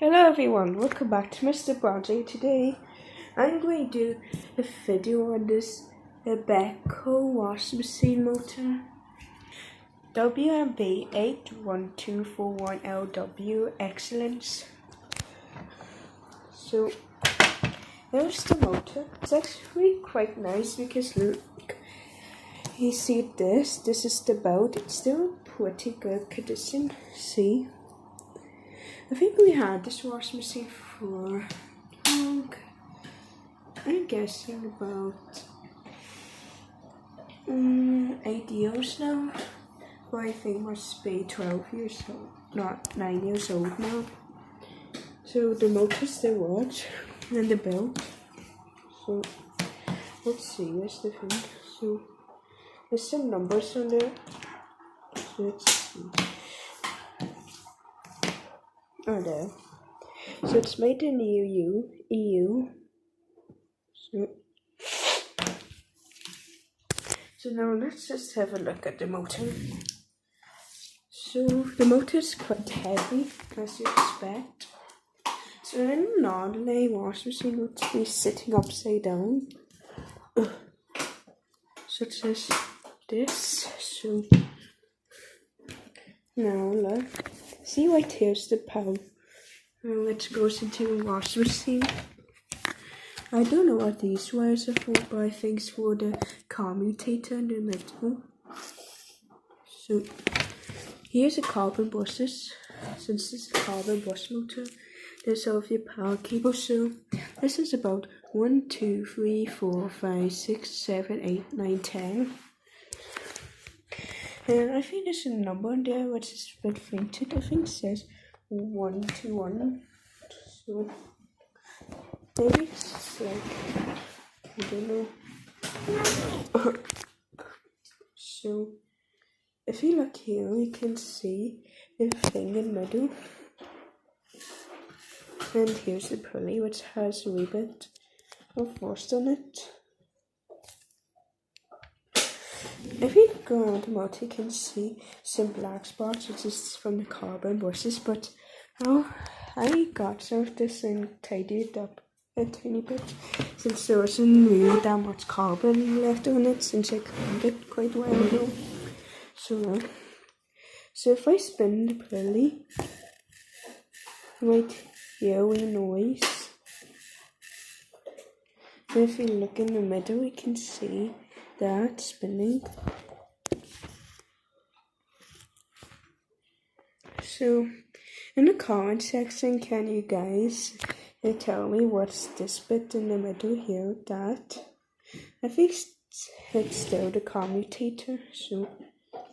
Hello everyone, welcome back to Mr. Project. Today I'm going to do a video on this BEKO washing machine motor WMB 81241LW Excellence. So there's the motor. It's actually quite nice because look, you see this is the boat. It's still in pretty good condition. See, I think we had this washing machine for I'm guessing about 8 years now. But I think must be 12 years old, not 9 years old now. So the motor's still works and the belt. So let's see, where's the thing? So there's some numbers on there. So let's see. Oh, there. So it's made in EU. So now let's just have a look at the motor. So the motor is quite heavy, as you expect. So in a normal washing machine would be sitting upside down, such as this. So now look, see right here's the power. Now it goes into the washing machine. I don't know what these wires are for, but I think it's for the commutator in the middle. So here's the carbon buses. Since it's a carbon bus motor, there's all of your power cables. So this is about 1, 2, 3, 4, 5, 6, 7, 8, 9, 10. And I think there's a number on there which is a bit printed. I think it says 121. So maybe it's like, I don't know. So if you look here, you can see the thing in the middle. And here's the pulley which has a wee bit of rust on it. If you go around the motor, you can see some black spots, which is from the carbon buses. But I got some of this and tidied it up a tiny bit, since there wasn't really that much carbon left on it, since I cleaned it quite well now. So if I spin the pulley, right here we noise. And if you look in the middle, you can see that spinning. So in the comment section, can you guys tell me what's this bit in the middle here? That I think it's still the commutator. So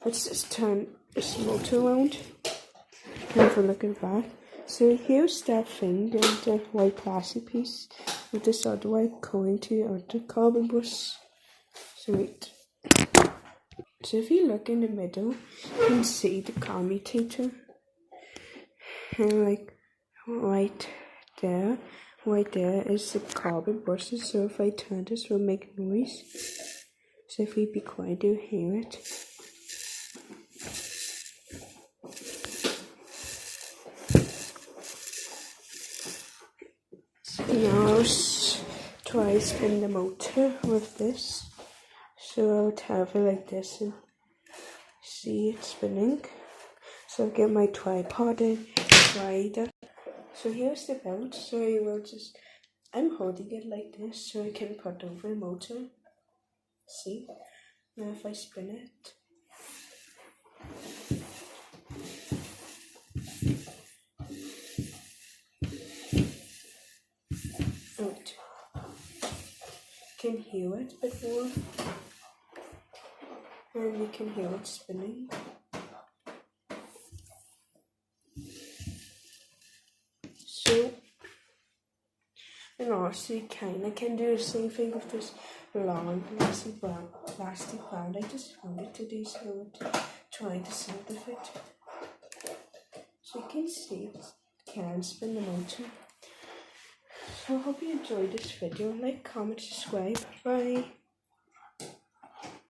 let's just turn this motor around and have a look at that. So here's that thing, the white plastic piece with this other white going to the other carbon bus. So wait. So if you look in the middle, you can see the commutator. And like right there is the carbon buses. So if I turn this, it will make noise. So if we be quiet, you'll hear it. So now let's try spin the motor with this. So I would have it like this and see it spinning. So I'll get my tripod and try that. So here's the belt. So I will I'm holding it like this so I can put over the motor. See? Now if I spin it. Wait. You can hear it a bit more. And you can hear it spinning. So, and also you kinda can do the same thing with this long plastic band. I just found it today, so I would try the sound of it. So you can see it can spin the motor. So I hope you enjoyed this video. Like, comment, subscribe. Bye.